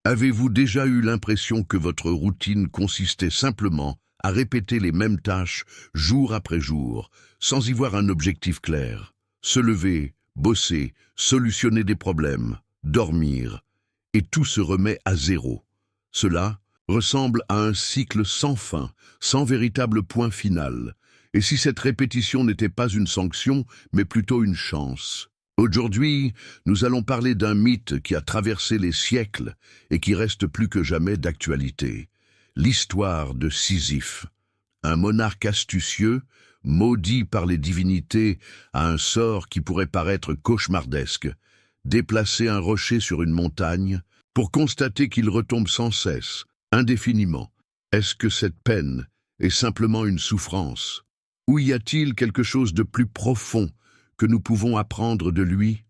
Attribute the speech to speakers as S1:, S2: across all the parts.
S1: Avez-vous déjà eu l'impression que votre routine consistait simplement à répéter les mêmes tâches jour après jour, sans y voir un objectif clair? Se lever, bosser, solutionner des problèmes, dormir, et tout se remet à zéro. Cela ressemble à un cycle sans fin, sans véritable point final. Et si cette répétition n'était pas une sanction, mais plutôt une chance? Aujourd'hui, nous allons parler d'un mythe qui a traversé les siècles et qui reste plus que jamais d'actualité. L'histoire de Sisyphe. Un monarque astucieux, maudit par les divinités à un sort qui pourrait paraître cauchemardesque, déplacer un rocher sur une montagne pour constater qu'il retombe sans cesse, indéfiniment. Est-ce que cette peine est simplement une souffrance? Ou y a-t-il quelque chose de plus profond que nous pouvons apprendre de lui?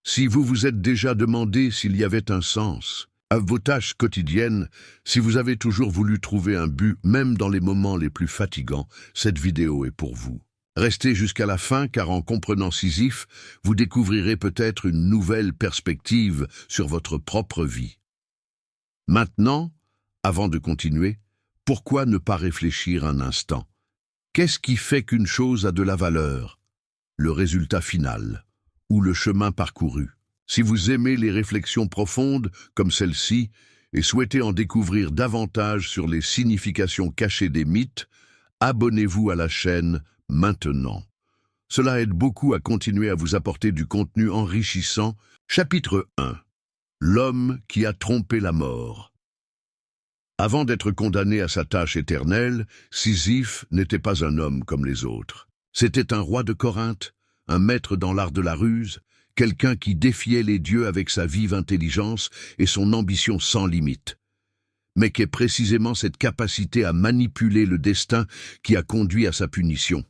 S1: Si vous vous êtes déjà demandé s'il y avait un sens à vos tâches quotidiennes, si vous avez toujours voulu trouver un but, même dans les moments les plus fatigants, cette vidéo est pour vous. Restez jusqu'à la fin, car en comprenant Sisyphe, vous découvrirez peut-être une nouvelle perspective sur votre propre vie. Maintenant, avant de continuer, pourquoi ne pas réfléchir un instant? Qu'est-ce qui fait qu'une chose a de la valeur? Le résultat final, ou le chemin parcouru? Si vous aimez les réflexions profondes, comme celle-ci, et souhaitez en découvrir davantage sur les significations cachées des mythes, abonnez-vous à la chaîne maintenant. Cela aide beaucoup à continuer à vous apporter du contenu enrichissant. Chapitre 1. L'homme qui a trompé la mort. Avant d'être condamné à sa tâche éternelle, Sisyphe n'était pas un homme comme les autres. C'était un roi de Corinthe, un maître dans l'art de la ruse, quelqu'un qui défiait les dieux avec sa vive intelligence et son ambition sans limite. Mais qu'est précisément cette capacité à manipuler le destin qui a conduit à sa punition?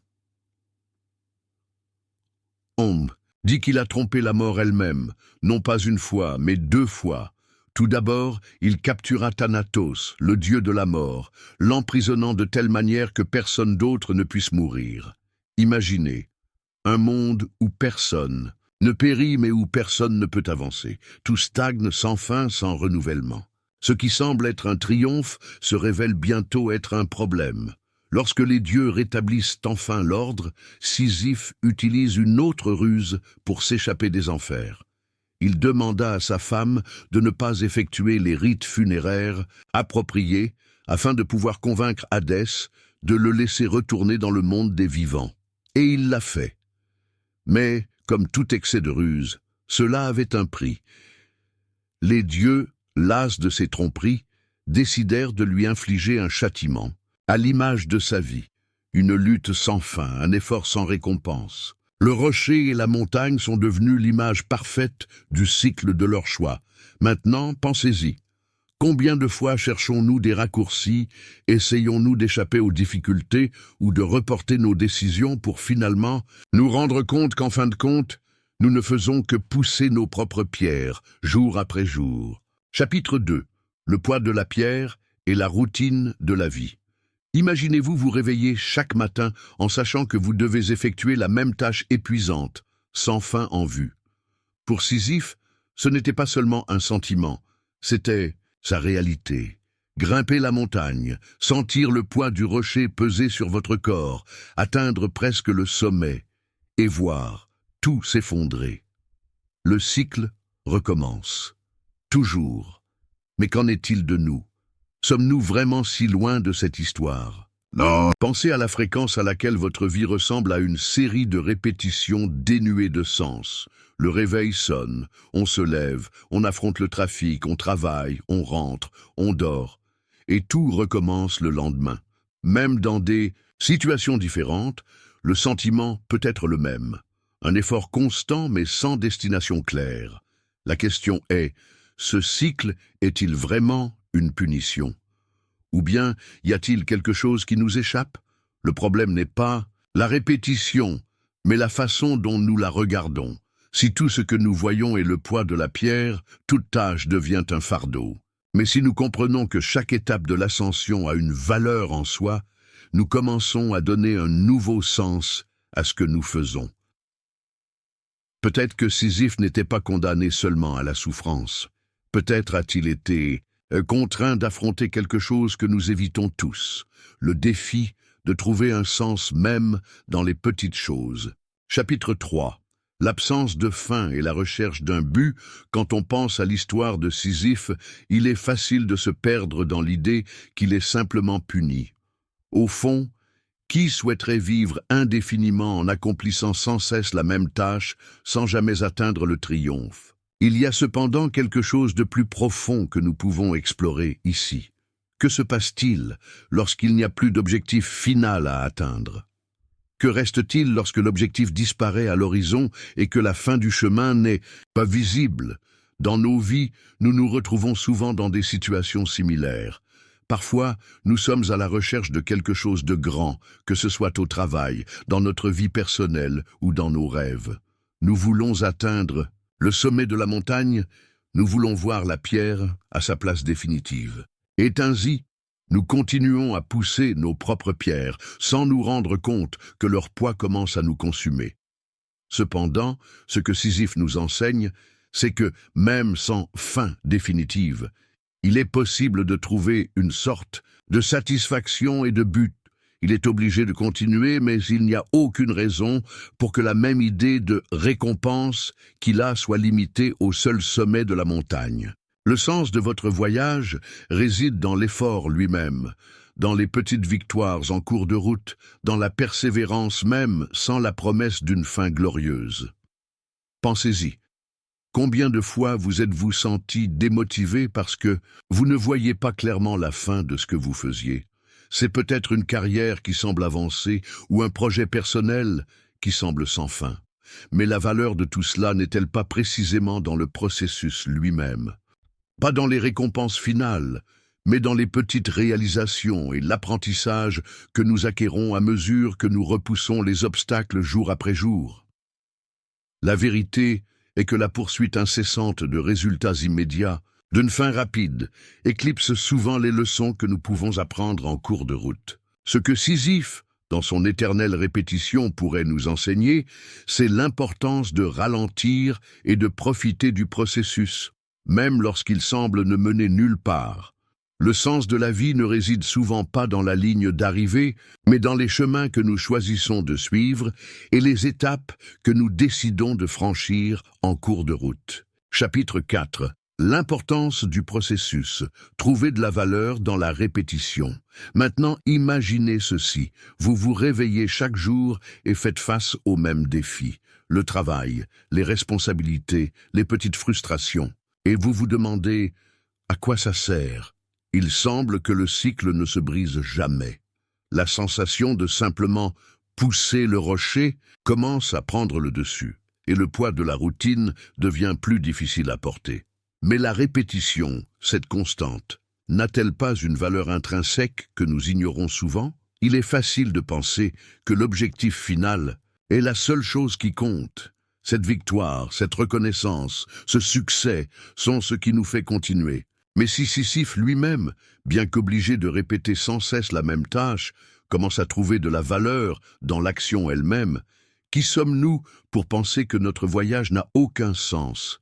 S1: On dit qu'il a trompé la mort elle-même, non pas une fois, mais 2 fois. Tout d'abord, il captura Thanatos, le dieu de la mort, l'emprisonnant de telle manière que personne d'autre ne puisse mourir. Imaginez, un monde où personne ne périt mais où personne ne peut avancer. Tout stagne sans fin, sans renouvellement. Ce qui semble être un triomphe se révèle bientôt être un problème. Lorsque les dieux rétablissent enfin l'ordre, Sisyphe utilise une autre ruse pour s'échapper des enfers. Il demanda à sa femme de ne pas effectuer les rites funéraires appropriés afin de pouvoir convaincre Hadès de le laisser retourner dans le monde des vivants. Et il l'a fait. Mais, comme tout excès de ruse, cela avait un prix. Les dieux, las de ces tromperies, décidèrent de lui infliger un châtiment, à l'image de sa vie, une lutte sans fin, un effort sans récompense. Le rocher et la montagne sont devenus l'image parfaite du cycle de leur choix. Maintenant, pensez-y. Combien de fois cherchons-nous des raccourcis, essayons-nous d'échapper aux difficultés ou de reporter nos décisions pour finalement nous rendre compte qu'en fin de compte, nous ne faisons que pousser nos propres pierres, jour après jour. Chapitre 2. Le poids de la pierre et la routine de la vie. Imaginez-vous vous réveiller chaque matin en sachant que vous devez effectuer la même tâche épuisante, sans fin en vue. Pour Sisyphe, ce n'était pas seulement un sentiment, c'était sa réalité. Grimper la montagne, sentir le poids du rocher peser sur votre corps, atteindre presque le sommet, et voir tout s'effondrer. Le cycle recommence. Toujours. Mais qu'en est-il de nous? Sommes-nous vraiment si loin de cette histoire? Non. Pensez à la fréquence à laquelle votre vie ressemble à une série de répétitions dénuées de sens. Le réveil sonne, on se lève, on affronte le trafic, on travaille, on rentre, on dort. Et tout recommence le lendemain. Même dans des situations différentes, le sentiment peut être le même. Un effort constant mais sans destination claire. La question est, ce cycle est-il vraiment une punition? Ou bien y a-t-il quelque chose qui nous échappe? Le problème n'est pas la répétition, mais la façon dont nous la regardons. Si tout ce que nous voyons est le poids de la pierre, toute tâche devient un fardeau. Mais si nous comprenons que chaque étape de l'ascension a une valeur en soi, nous commençons à donner un nouveau sens à ce que nous faisons. Peut-être que Sisyphe n'était pas condamné seulement à la souffrance. Peut-être a-t-il été contraint d'affronter quelque chose que nous évitons tous, le défi de trouver un sens même dans les petites choses. Chapitre 3. L'absence de fin et la recherche d'un but. Quand on pense à l'histoire de Sisyphe, il est facile de se perdre dans l'idée qu'il est simplement puni. Au fond, qui souhaiterait vivre indéfiniment en accomplissant sans cesse la même tâche sans jamais atteindre le triomphe? Il y a cependant quelque chose de plus profond que nous pouvons explorer ici. Que se passe-t-il lorsqu'il n'y a plus d'objectif final à atteindre? Que reste-t-il lorsque l'objectif disparaît à l'horizon et que la fin du chemin n'est pas visible? Dans nos vies, nous nous retrouvons souvent dans des situations similaires. Parfois, nous sommes à la recherche de quelque chose de grand, que ce soit au travail, dans notre vie personnelle ou dans nos rêves. Nous voulons atteindre le sommet de la montagne, nous voulons voir la pierre à sa place définitive. Et ainsi, nous continuons à pousser nos propres pierres sans nous rendre compte que leur poids commence à nous consumer. Cependant, ce que Sisyphe nous enseigne, c'est que, même sans fin définitive, il est possible de trouver une sorte de satisfaction et de but. Il est obligé de continuer, mais il n'y a aucune raison pour que la même idée de récompense qu'il a soit limitée au seul sommet de la montagne. Le sens de votre voyage réside dans l'effort lui-même, dans les petites victoires en cours de route, dans la persévérance même sans la promesse d'une fin glorieuse. Pensez-y. Combien de fois vous êtes-vous senti démotivé parce que vous ne voyez pas clairement la fin de ce que vous faisiez? C'est peut-être une carrière qui semble avancer ou un projet personnel qui semble sans fin. Mais la valeur de tout cela n'est-elle pas précisément dans le processus lui-même? Pas dans les récompenses finales, mais dans les petites réalisations et l'apprentissage que nous acquérons à mesure que nous repoussons les obstacles jour après jour. La vérité est que la poursuite incessante de résultats immédiats, d'une fin rapide, éclipse souvent les leçons que nous pouvons apprendre en cours de route. Ce que Sisyphe, dans son éternelle répétition, pourrait nous enseigner, c'est l'importance de ralentir et de profiter du processus, même lorsqu'il semble ne mener nulle part. Le sens de la vie ne réside souvent pas dans la ligne d'arrivée, mais dans les chemins que nous choisissons de suivre et les étapes que nous décidons de franchir en cours de route. Chapitre 4. L'importance du processus. Trouver de la valeur dans la répétition. Maintenant, imaginez ceci. Vous vous réveillez chaque jour et faites face aux mêmes défis. Le travail, les responsabilités, les petites frustrations. Et vous vous demandez à quoi ça sert? Il semble que le cycle ne se brise jamais. La sensation de simplement pousser le rocher commence à prendre le dessus, et le poids de la routine devient plus difficile à porter. Mais la répétition, cette constante, n'a-t-elle pas une valeur intrinsèque que nous ignorons souvent? Il est facile de penser que l'objectif final est la seule chose qui compte. Cette victoire, cette reconnaissance, ce succès sont ce qui nous fait continuer. Mais si Sisyphe lui-même, bien qu'obligé de répéter sans cesse la même tâche, commence à trouver de la valeur dans l'action elle-même, qui sommes-nous pour penser que notre voyage n'a aucun sens?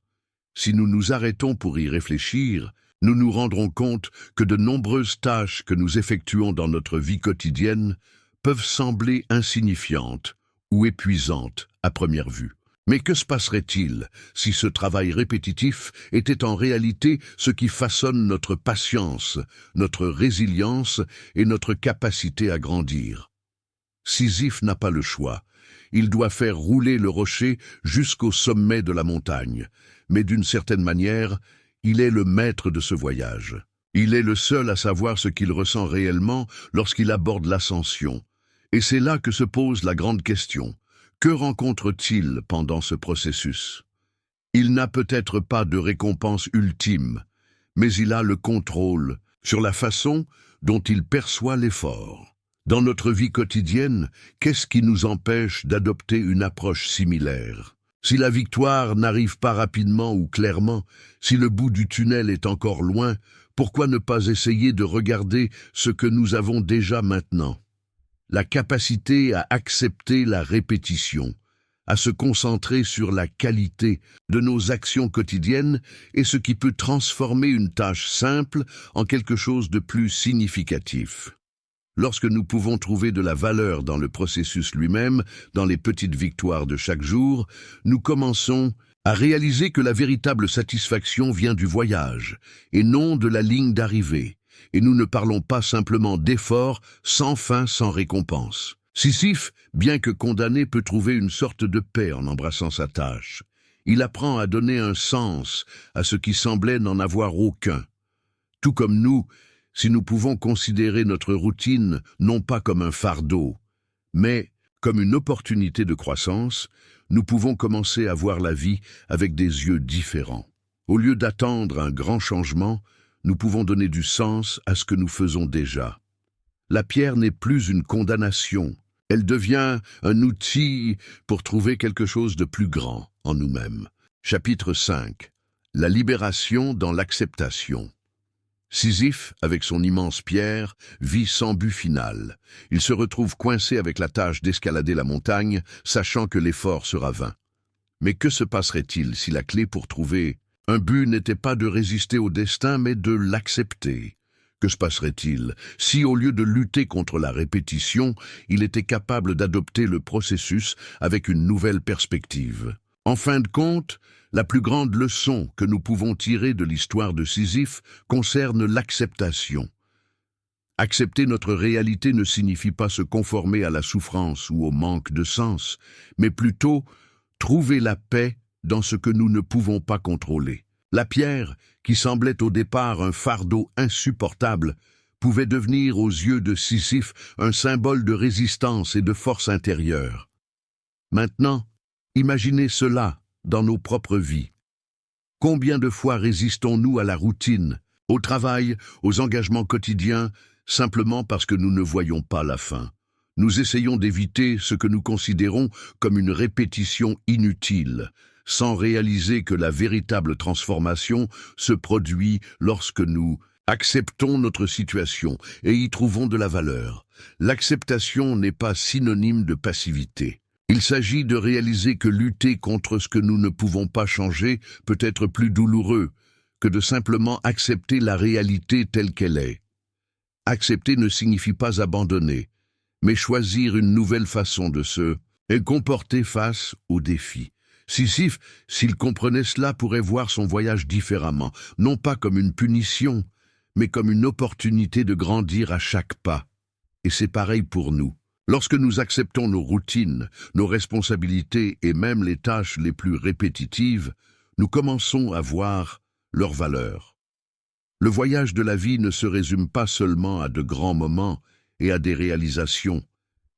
S1: Si nous nous arrêtons pour y réfléchir, nous nous rendrons compte que de nombreuses tâches que nous effectuons dans notre vie quotidienne peuvent sembler insignifiantes ou épuisantes à première vue. Mais que se passerait-il si ce travail répétitif était en réalité ce qui façonne notre patience, notre résilience et notre capacité à grandir? Sisyphe n'a pas le choix. Il doit faire rouler le rocher jusqu'au sommet de la montagne. Mais d'une certaine manière, il est le maître de ce voyage. Il est le seul à savoir ce qu'il ressent réellement lorsqu'il aborde l'ascension. Et c'est là que se pose la grande question. Que rencontre-t-il pendant ce processus? Il n'a peut-être pas de récompense ultime, mais il a le contrôle sur la façon dont il perçoit l'effort. Dans notre vie quotidienne, qu'est-ce qui nous empêche d'adopter une approche similaire? Si la victoire n'arrive pas rapidement ou clairement, si le bout du tunnel est encore loin, pourquoi ne pas essayer de regarder ce que nous avons déjà maintenant? La capacité à accepter la répétition, à se concentrer sur la qualité de nos actions quotidiennes et ce qui peut transformer une tâche simple en quelque chose de plus significatif. Lorsque nous pouvons trouver de la valeur dans le processus lui-même, dans les petites victoires de chaque jour, nous commençons à réaliser que la véritable satisfaction vient du voyage et non de la ligne d'arrivée. Et nous ne parlons pas simplement d'efforts sans fin, sans récompense. Sisyphe, bien que condamné, peut trouver une sorte de paix en embrassant sa tâche. Il apprend à donner un sens à ce qui semblait n'en avoir aucun. Tout comme nous, si nous pouvons considérer notre routine non pas comme un fardeau, mais comme une opportunité de croissance, nous pouvons commencer à voir la vie avec des yeux différents. Au lieu d'attendre un grand changement, nous pouvons donner du sens à ce que nous faisons déjà. La pierre n'est plus une condamnation, elle devient un outil pour trouver quelque chose de plus grand en nous-mêmes. Chapitre 5. La libération dans l'acceptation. Sisyphe, avec son immense pierre, vit sans but final. Il se retrouve coincé avec la tâche d'escalader la montagne, sachant que l'effort sera vain. Mais que se passerait-il si la clé pour trouver un but n'était pas de résister au destin, mais de l'accepter? Que se passerait-il si, au lieu de lutter contre la répétition, il était capable d'adopter le processus avec une nouvelle perspective? En fin de compte, la plus grande leçon que nous pouvons tirer de l'histoire de Sisyphe concerne l'acceptation. Accepter notre réalité ne signifie pas se conformer à la souffrance ou au manque de sens, mais plutôt trouver la paix dans ce que nous ne pouvons pas contrôler. La pierre, qui semblait au départ un fardeau insupportable, pouvait devenir aux yeux de Sisyphe un symbole de résistance et de force intérieure. Maintenant, imaginez cela dans nos propres vies. Combien de fois résistons-nous à la routine, au travail, aux engagements quotidiens, simplement parce que nous ne voyons pas la fin? Nous essayons d'éviter ce que nous considérons comme une répétition inutile, sans réaliser que la véritable transformation se produit lorsque nous acceptons notre situation et y trouvons de la valeur. L'acceptation n'est pas synonyme de passivité. Il s'agit de réaliser que lutter contre ce que nous ne pouvons pas changer peut être plus douloureux que de simplement accepter la réalité telle qu'elle est. Accepter ne signifie pas abandonner, mais choisir une nouvelle façon de se comporter face aux défis. Sisyphe, s'il comprenait cela, pourrait voir son voyage différemment, non pas comme une punition, mais comme une opportunité de grandir à chaque pas. Et c'est pareil pour nous. Lorsque nous acceptons nos routines, nos responsabilités et même les tâches les plus répétitives, nous commençons à voir leur valeur. Le voyage de la vie ne se résume pas seulement à de grands moments et à des réalisations.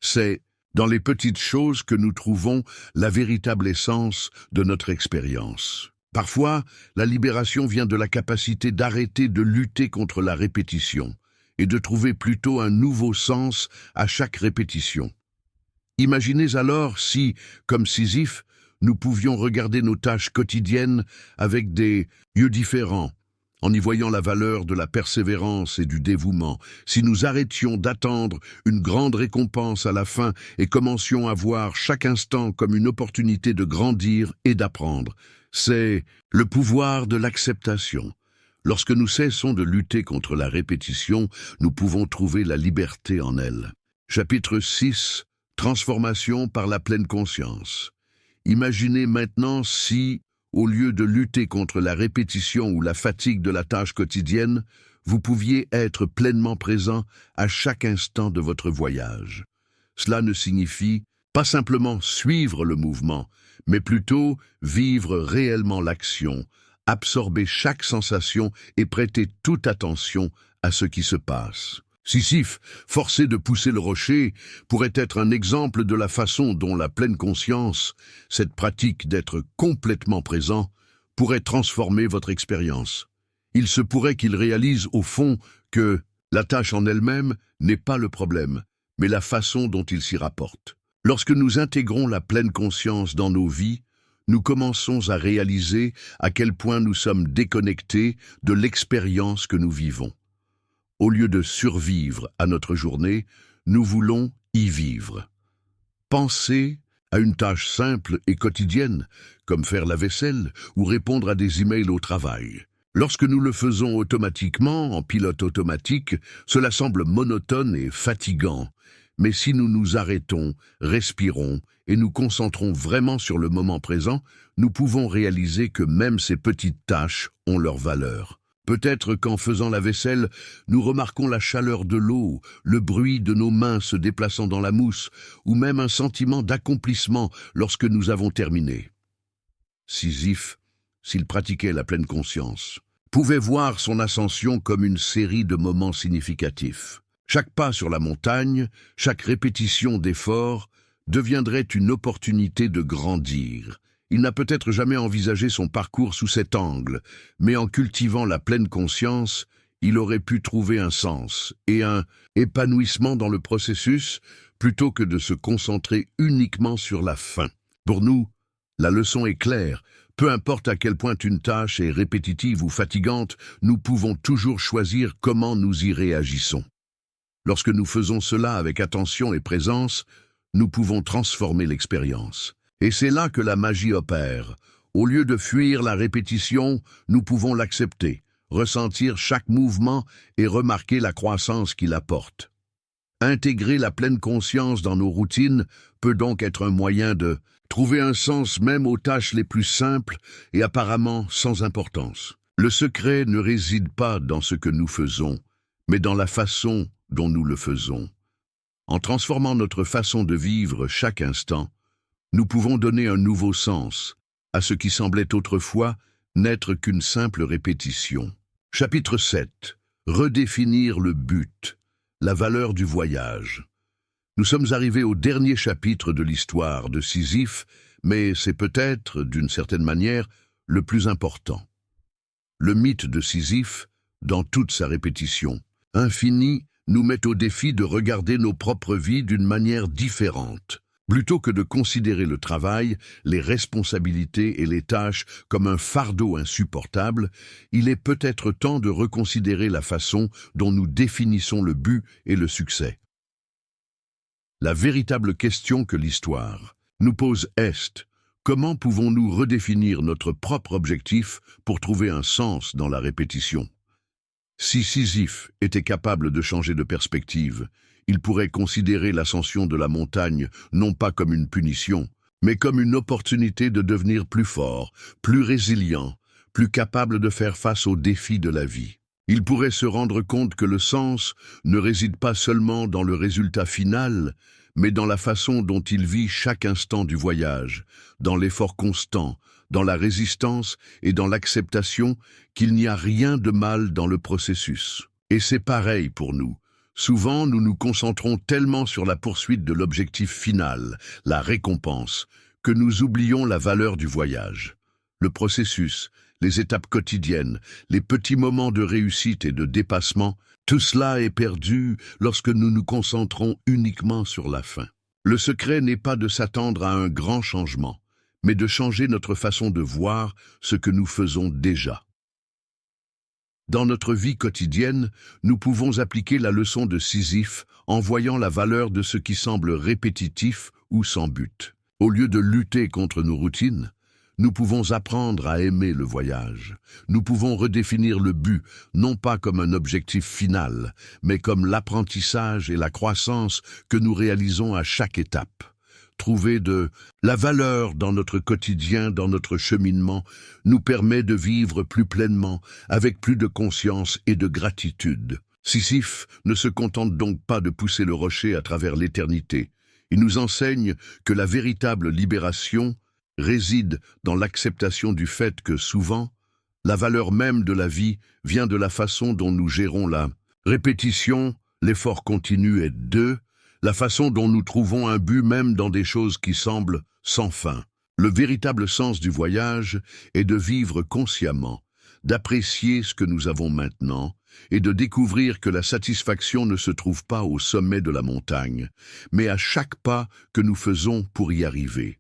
S1: C'est dans les petites choses que nous trouvons la véritable essence de notre expérience. Parfois, la libération vient de la capacité d'arrêter de lutter contre la répétition et de trouver plutôt un nouveau sens à chaque répétition. Imaginez alors si, comme Sisyphe, nous pouvions regarder nos tâches quotidiennes avec des yeux différents, en y voyant la valeur de la persévérance et du dévouement, si nous arrêtions d'attendre une grande récompense à la fin et commencions à voir chaque instant comme une opportunité de grandir et d'apprendre. C'est le pouvoir de l'acceptation. Lorsque nous cessons de lutter contre la répétition, nous pouvons trouver la liberté en elle. Chapitre 6. Transformation par la pleine conscience. Imaginez maintenant si, au lieu de lutter contre la répétition ou la fatigue de la tâche quotidienne, vous pouviez être pleinement présent à chaque instant de votre voyage. Cela ne signifie pas simplement suivre le mouvement, mais plutôt vivre réellement l'action, absorber chaque sensation et prêter toute attention à ce qui se passe. Sisyphe, forcé de pousser le rocher, pourrait être un exemple de la façon dont la pleine conscience, cette pratique d'être complètement présent, pourrait transformer votre expérience. Il se pourrait qu'il réalise au fond que la tâche en elle-même n'est pas le problème, mais la façon dont il s'y rapporte. Lorsque nous intégrons la pleine conscience dans nos vies, nous commençons à réaliser à quel point nous sommes déconnectés de l'expérience que nous vivons. Au lieu de survivre à notre journée, nous voulons y vivre. Penser à une tâche simple et quotidienne, comme faire la vaisselle ou répondre à des emails au travail. Lorsque nous le faisons automatiquement, en pilote automatique, cela semble monotone et fatigant. Mais si nous nous arrêtons, respirons et nous concentrons vraiment sur le moment présent, nous pouvons réaliser que même ces petites tâches ont leur valeur. Peut-être qu'en faisant la vaisselle, nous remarquons la chaleur de l'eau, le bruit de nos mains se déplaçant dans la mousse, ou même un sentiment d'accomplissement lorsque nous avons terminé. Sisyphe, s'il pratiquait la pleine conscience, pouvait voir son ascension comme une série de moments significatifs. Chaque pas sur la montagne, chaque répétition d'effort deviendrait une opportunité de grandir. Il n'a peut-être jamais envisagé son parcours sous cet angle, mais en cultivant la pleine conscience, il aurait pu trouver un sens et un épanouissement dans le processus plutôt que de se concentrer uniquement sur la fin. Pour nous, la leçon est claire. Peu importe à quel point une tâche est répétitive ou fatigante, nous pouvons toujours choisir comment nous y réagissons. Lorsque nous faisons cela avec attention et présence, nous pouvons transformer l'expérience. Et c'est là que la magie opère. Au lieu de fuir la répétition, nous pouvons l'accepter, ressentir chaque mouvement et remarquer la croissance qu'il apporte. Intégrer la pleine conscience dans nos routines peut donc être un moyen de trouver un sens même aux tâches les plus simples et apparemment sans importance. Le secret ne réside pas dans ce que nous faisons, mais dans la façon dont nous le faisons. En transformant notre façon de vivre chaque instant, nous pouvons donner un nouveau sens à ce qui semblait autrefois n'être qu'une simple répétition. Chapitre 7. Redéfinir le but, la valeur du voyage. Nous sommes arrivés au dernier chapitre de l'histoire de Sisyphe, mais c'est peut-être, d'une certaine manière, le plus important. Le mythe de Sisyphe, dans toute sa répétition infinie, nous met au défi de regarder nos propres vies d'une manière différente. Plutôt que de considérer le travail, les responsabilités et les tâches comme un fardeau insupportable, il est peut-être temps de reconsidérer la façon dont nous définissons le but et le succès. La véritable question que l'histoire nous pose est: comment pouvons-nous redéfinir notre propre objectif pour trouver un sens dans la répétition? Si Sisyphe était capable de changer de perspective, il pourrait considérer l'ascension de la montagne non pas comme une punition, mais comme une opportunité de devenir plus fort, plus résilient, plus capable de faire face aux défis de la vie. Il pourrait se rendre compte que le sens ne réside pas seulement dans le résultat final, mais dans la façon dont il vit chaque instant du voyage, dans l'effort constant, dans la résistance et dans l'acceptation qu'il n'y a rien de mal dans le processus. Et c'est pareil pour nous. Souvent, nous nous concentrons tellement sur la poursuite de l'objectif final, la récompense, que nous oublions la valeur du voyage. Le processus, les étapes quotidiennes, les petits moments de réussite et de dépassement, tout cela est perdu lorsque nous nous concentrons uniquement sur la fin. Le secret n'est pas de s'attendre à un grand changement, mais de changer notre façon de voir ce que nous faisons déjà. Dans notre vie quotidienne, nous pouvons appliquer la leçon de Sisyphe en voyant la valeur de ce qui semble répétitif ou sans but. Au lieu de lutter contre nos routines, nous pouvons apprendre à aimer le voyage. Nous pouvons redéfinir le but, non pas comme un objectif final, mais comme l'apprentissage et la croissance que nous réalisons à chaque étape. Trouver de la valeur dans notre quotidien, dans notre cheminement, nous permet de vivre plus pleinement, avec plus de conscience et de gratitude. Sisyphe ne se contente donc pas de pousser le rocher à travers l'éternité. Il nous enseigne que la véritable libération réside dans l'acceptation du fait que souvent, la valeur même de la vie vient de la façon dont nous gérons la répétition, l'effort continu et la façon dont nous trouvons un but même dans des choses qui semblent sans fin. Le véritable sens du voyage est de vivre consciemment, d'apprécier ce que nous avons maintenant et de découvrir que la satisfaction ne se trouve pas au sommet de la montagne, mais à chaque pas que nous faisons pour y arriver.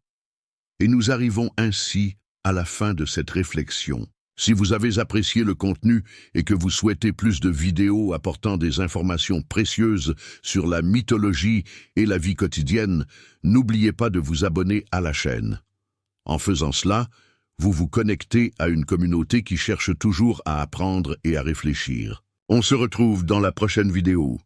S1: Et nous arrivons ainsi à la fin de cette réflexion. Si vous avez apprécié le contenu et que vous souhaitez plus de vidéos apportant des informations précieuses sur la mythologie et la vie quotidienne, n'oubliez pas de vous abonner à la chaîne. En faisant cela, vous vous connectez à une communauté qui cherche toujours à apprendre et à réfléchir. On se retrouve dans la prochaine vidéo.